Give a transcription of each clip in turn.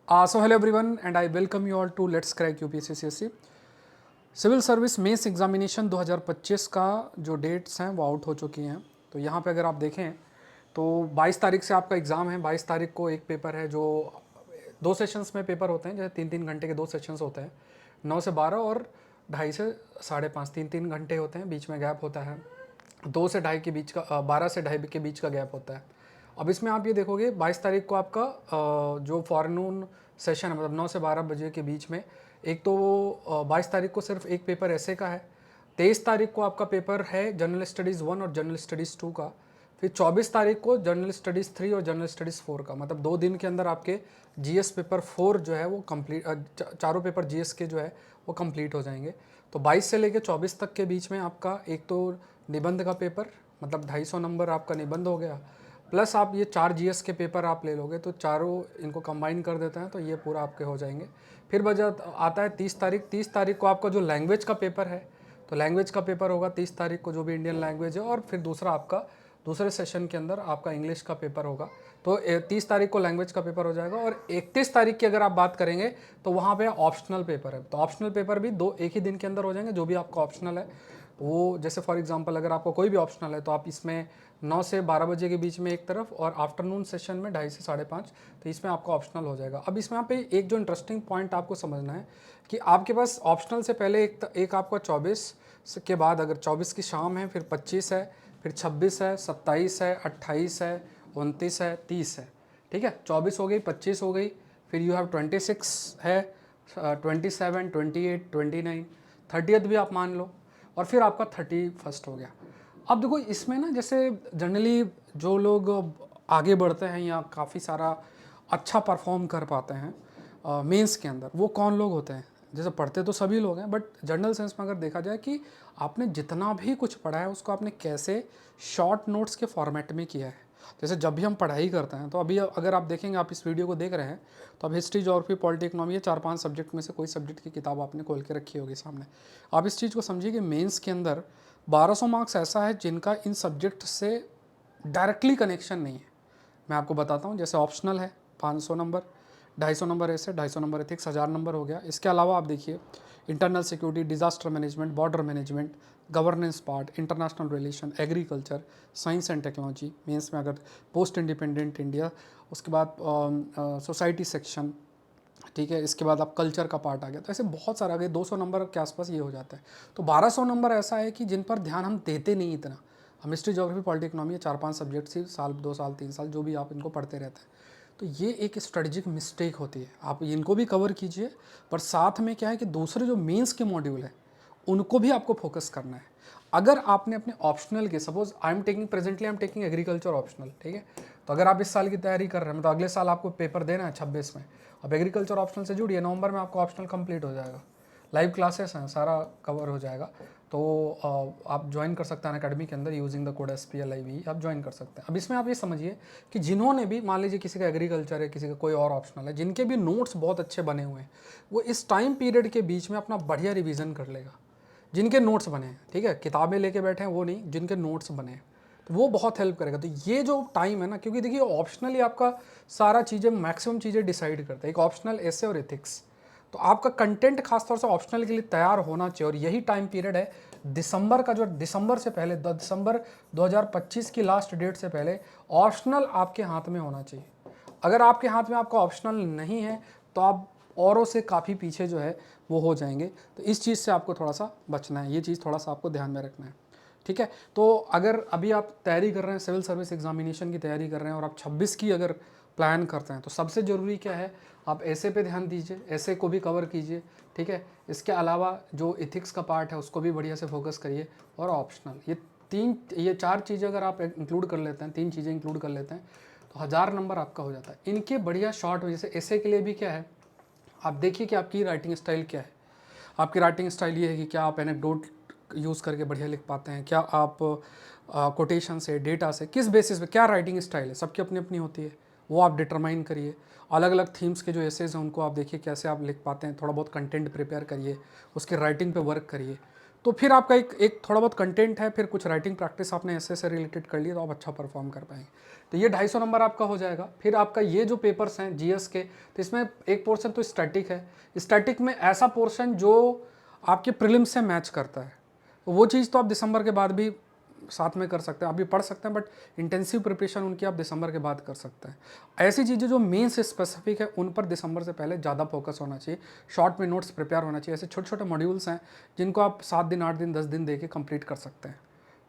So hello everyone and I welcome you all to Let's Crack UPSC CSC। Civil service mains examination 2025 का जो dates हैं वो out हो चुकी हैं। तो यहाँ पे अगर आप देखें तो 22 तारीख से आपका एग्ज़ाम है। 22 तारीख को एक पेपर है जो 2 सेशंस में पेपर होते हैं, जैसे 3-3 घंटे के 2 सेशंस होते हैं, 9 से 12 और 2:30 से 5:30, 3-3 घंटे होते हैं, बीच में गैप होता है 2 से 2:30 के बीच का 12 से 2:30 के बीच का गैप होता है। अब इसमें आप ये देखोगे 22 तारीख को आपका जो फॉरनून सेशन है, मतलब 9 से 12 बजे के बीच में, एक तो 22 तारीख को सिर्फ एक पेपर ऐसे का है। 23 तारीख को आपका पेपर है जनरल स्टडीज़ 1 और जनरल स्टडीज़ 2 का। फिर 24 तारीख को जनरल स्टडीज़ 3 और जनरल स्टडीज़ 4 का। मतलब 2 दिन के अंदर आपके जीएस पेपर 4 जो है वो कंप्लीट, चारों पेपर जीएस के जो है वो कंप्लीट हो जाएंगे। तो 22 से लेकर 24 तक के बीच में आपका एक तो निबंध का पेपर, मतलब 250 नंबर आपका निबंध हो गया, प्लस आप ये 4 जीएस के पेपर आप ले लोगे तो चारों इनको कंबाइन कर देते हैं तो ये पूरा आपके हो जाएंगे। फिर बजट आता है 30 तारीख को आपका जो लैंग्वेज का पेपर है, तो लैंग्वेज का पेपर होगा 30 तारीख को, जो भी इंडियन लैंग्वेज है। और फिर दूसरा आपका दूसरे सेशन के अंदर आपका इंग्लिश का पेपर होगा। तो 30 तारीख को लैंग्वेज का पेपर हो जाएगा। और 31 तारीख की अगर आप बात करेंगे तो वहाँ पे ऑप्शनल पेपर है। तो ऑप्शनल पेपर भी एक ही दिन के अंदर हो जाएंगे, जो भी आपका ऑप्शनल है वो। जैसे फॉर एग्जांपल अगर आपको कोई भी ऑप्शनल है तो आप इसमें 9 से 12 बजे के बीच में एक तरफ, और आफ्टरनून सेशन में 2:30 से 5:30, तो इसमें आपका ऑप्शनल हो जाएगा। अब इसमें यहाँ पे एक जो इंटरेस्टिंग पॉइंट आपको समझना है कि आपके पास ऑप्शनल से पहले एक आपका 24 के बाद, अगर 24 की शाम है, फिर 25 है, फिर 26 है, 27 है, 28 है, 29 है, 30 है। ठीक है, 24 हो गई, 25 हो गई, फिर यू हैव 26 है, 27, 28, 29, 30th भी आप मान लो, और फिर आपका 31st हो गया। अब देखो इसमें ना, जैसे जनरली जो लोग आगे बढ़ते हैं या काफ़ी सारा अच्छा परफॉर्म कर पाते हैं मेंस के अंदर, वो कौन लोग होते हैं? जैसे पढ़ते तो सभी लोग हैं, बट जनरल सेंस में अगर देखा जाए कि आपने जितना भी कुछ पढ़ा है उसको आपने कैसे शॉर्ट नोट्स के फॉर्मेट में किया है। जैसे जब भी हम पढ़ाई करते हैं तो अभी अगर आप देखेंगे, आप इस वीडियो को देख रहे हैं तो अब हिस्ट्री, ज्योग्राफी, पॉलिटी, इकोनॉमी, ये 4-5 सब्जेक्ट में से कोई सब्जेक्ट की किताब आपने खोल के रखी होगी सामने। आप इस चीज़ को समझिए कि मेंस के अंदर 1200 मार्क्स ऐसा है जिनका इन सब्जेक्ट से डायरेक्टली कनेक्शन नहीं है। मैं आपको बताता हूँ, जैसे ऑप्शनल है 500 नंबर, 250 नंबर ऐसे, 250 नंबर एथिक्स, 1000 नंबर हो गया। इसके अलावा आप देखिए internal security, disaster management, border management, governance part, international relation, agriculture, science and technology mains में अगर पोस्ट इंडिपेंडेंट इंडिया, उसके बाद सोसाइटी सेक्शन, ठीक है, इसके बाद आप कल्चर का पार्ट आ गया। तो ऐसे बहुत सारा, अगर 200 नंबर के आसपास ये हो जाता है। तो 1200 नंबर ऐसा है कि जिन पर ध्यान हम देते नहीं इतना। हम history, geography, polity, economy, 4-5 subject से साल, 2 साल, 3 साल, जो भी आप इनको पढ़ते रहते हैं। तो ये एक स्ट्रेटजिक मिस्टेक होती है। आप इनको भी कवर कीजिए, पर साथ में क्या है कि दूसरे जो मेंस के मॉड्यूल है उनको भी आपको फोकस करना है। अगर आपने अपने ऑप्शनल के, suppose presently I am taking agriculture optional, ठीक है, तो अगर आप इस साल की तैयारी कर रहे हैं, मतलब अगले साल आपको पेपर देना है 26 में, अब एग्रीकल्चर ऑप्शनल से जुड़िए, नवंबर में आपका ऑप्शनल कंप्लीट हो जाएगा, लाइव क्लासेस हैं, सारा कवर हो जाएगा। तो आप ज्वाइन कर सकते हैं अकेडमी के अंदर यूजिंग द कोड SPLIV, आप ज्वाइन कर सकते हैं। अब इसमें आप ये समझिए कि जिन्होंने भी, मान लीजिए किसी का एग्रीकल्चर है, किसी का कोई और ऑप्शनल है, जिनके भी नोट्स बहुत अच्छे बने हुए हैं, वो इस टाइम पीरियड के बीच में अपना बढ़िया रिवीजन कर लेगा। जिनके नोट्स बने हैं, ठीक है, किताबें लेके बैठे हैं वो नहीं, जिनके नोट्स बने हैं, तो वो बहुत हेल्प करेगा। तो ये जो टाइम है ना, क्योंकि देखिए ऑप्शनली आपका सारा चीज़ें, मैक्सिमम चीज़ें डिसाइड करता है, एक ऑप्शनल, ऐसे और एथिक्स। तो आपका कंटेंट खासतौर से ऑप्शनल के लिए तैयार होना चाहिए, और यही टाइम पीरियड है दिसंबर का, जो दिसंबर से पहले, दिसंबर 2025 की लास्ट डेट से पहले ऑप्शनल आपके हाथ में होना चाहिए। अगर आपके हाथ में आपका ऑप्शनल नहीं है तो आप औरों से काफ़ी पीछे जो है वो हो जाएंगे। तो इस चीज़ से आपको थोड़ा सा बचना है, ये चीज़ थोड़ा सा आपको ध्यान में रखना है, ठीक है। तो अगर अभी आप तैयारी कर रहे हैं, सिविल सर्विस एग्जामिनेशन की तैयारी कर रहे हैं, और आप 26 की अगर प्लान करते हैं, तो सबसे ज़रूरी क्या है, आप ऐसे पे ध्यान दीजिए, ऐसे को भी कवर कीजिए, ठीक है। इसके अलावा जो इथिक्स का पार्ट है उसको भी बढ़िया से फोकस करिए, और ऑप्शनल, ये 4 चीज़ें अगर आप इंक्लूड कर लेते हैं, 3 चीज़ें इंक्लूड कर लेते हैं, तो 1000 नंबर आपका हो जाता है। इनके बढ़िया शॉर्ट, जैसे ऐसे के लिए भी क्या है, आप देखिए कि आपकी राइटिंग स्टाइल क्या है। आपकी राइटिंग स्टाइल ये है कि क्या आप एनेक्डोट यूज़ करके बढ़िया लिख पाते हैं, क्या आप कोटेशन से, डेटा से, किस बेसिस पे, क्या राइटिंग स्टाइल है, सबकी अपनी अपनी होती है, वो आप डिटरमाइन करिए। अलग अलग थीम्स के जो एसेज हैं उनको आप देखिए कैसे आप लिख पाते हैं, थोड़ा बहुत कंटेंट प्रिपेयर करिए, उसके राइटिंग पे वर्क करिए। तो फिर आपका एक थोड़ा बहुत कंटेंट है, फिर कुछ राइटिंग प्रैक्टिस आपने ऐसे से रिलेटेड कर ली तो आप अच्छा परफॉर्म कर पाएंगे। तो ये 250 नंबर आपका हो जाएगा। फिर आपका ये जो पेपर्स हैं जीएस के, तो इसमें एक पोर्शन तो स्टैटिक है। स्टैटिक में ऐसा पोर्शन जो आपके प्रीलिम्स से मैच करता है, तो वो चीज़ तो आप दिसंबर के बाद भी साथ में कर सकते हैं, आप भी पढ़ सकते हैं, बट इंटेंसिव प्रिपरेशन उनकी आप दिसंबर के बाद कर सकते हैं। ऐसी चीज़ें जो मेन से स्पेसिफिक है उन पर दिसंबर से पहले ज़्यादा फोकस होना चाहिए, शॉर्ट में नोट्स प्रिपेयर होना चाहिए। ऐसे छोटे छोटे मॉड्यूल्स हैं जिनको आप 7 दिन 8 दिन 10 दिन दे के कंप्लीट कर सकते हैं,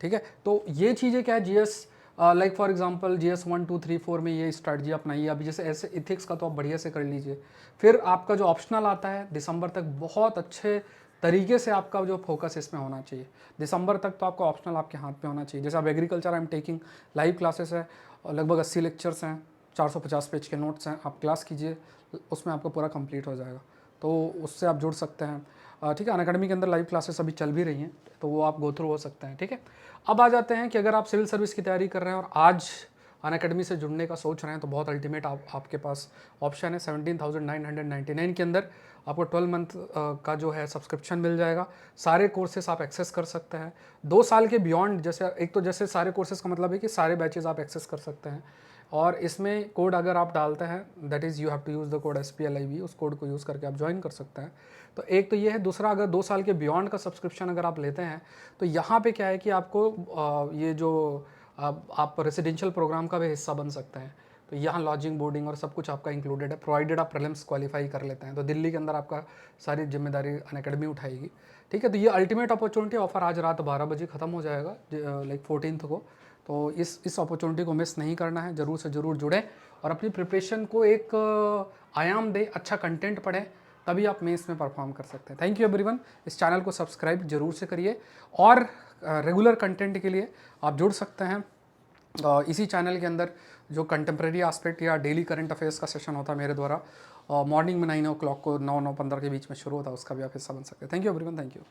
ठीक है। तो ये चीज़ें क्या है, GS like for example GS 1 2 3 4 में ये स्ट्रैटेजी अपनाइए। अभी जैसे ऐसे इथिक्स का तो आप बढ़िया से कर लीजिए। फिर आपका जो ऑप्शनल आता है दिसंबर तक बहुत अच्छे तरीके से आपका जो फोकस इसमें होना चाहिए। दिसंबर तक तो आपका ऑप्शनल आपके हाथ में होना चाहिए। जैसे आप agriculture I am taking live classes है और लगभग 80 लेक्चर्स हैं, 450 पेज के नोट्स हैं, आप क्लास कीजिए, उसमें आपका पूरा कंप्लीट हो जाएगा। तो उससे आप जुड़ सकते हैं, ठीक है। अनअकैडमी के अंदर लाइव क्लासेस अभी चल भी रही हैं, तो वो आप गो थ्रू हो सकते हैं, ठीक है। अब आ जाते हैं कि अगर आप सिविल सर्विस की तैयारी कर रहे हैं और आज अनअकैडमी से जुड़ने का सोच रहे हैं, तो बहुत अल्टीमेट आपके पास ऑप्शन है। 17,999 के अंदर आपको 12 मंथ का जो है सब्सक्रिप्शन मिल जाएगा। सारे कोर्सेस आप एक्सेस कर सकते हैं 2 साल के बियॉन्ड। जैसे एक तो जैसे सारे कोर्सेज का मतलब है कि सारे बैचेस आप एक्सेस कर सकते हैं, और इसमें कोड अगर आप डालते हैं, that is you have to use the code SPLIB, उस कोड को यूज़ करके आप ज्वाइन कर सकते हैं। तो एक तो ये है। दूसरा, अगर 2 साल के बियॉन्ड का सब्सक्रिप्शन अगर आप लेते हैं, तो यहाँ पे क्या है कि आपको ये जो आप रेसिडेंशियल प्रोग्राम का भी हिस्सा बन सकते हैं। तो यहाँ लॉजिंग, बोर्डिंग और सब कुछ आपका इंक्लूडेड है, प्रोवाइडेड आप प्रीलिम्स क्वालिफाई कर लेते हैं। तो दिल्ली के अंदर आपका सारी जिम्मेदारी अनअकैडमी उठाएगी, ठीक है। तो ये अल्टीमेट अपॉर्चुनिटी ऑफर आज रात 12 बजे ख़त्म हो जाएगा, लाइक 14 को। तो इस अपॉर्चुनिटी को मिस नहीं करना है, ज़रूर से ज़रूर जुड़ें और अपनी प्रिपरेशन को एक आयाम दें, अच्छा कंटेंट पढ़ें, तभी आप मेंस में परफॉर्म कर सकते हैं। Thank you everyone. इस चैनल को सब्सक्राइब जरूर से करिए और रेगुलर कंटेंट के लिए आप जुड़ सकते हैं इसी चैनल के अंदर। जो कंटेम्प्रेरी एस्पेक्ट या डेली करंट अफेयर्स का सेशन होता है मेरे द्वारा, मॉर्निंग में 9 o'clock को 9-9:15 के बीच में शुरू होता है, उसका भी आप हिस्सा बन सकते हैं। Thank you everyone, thank you.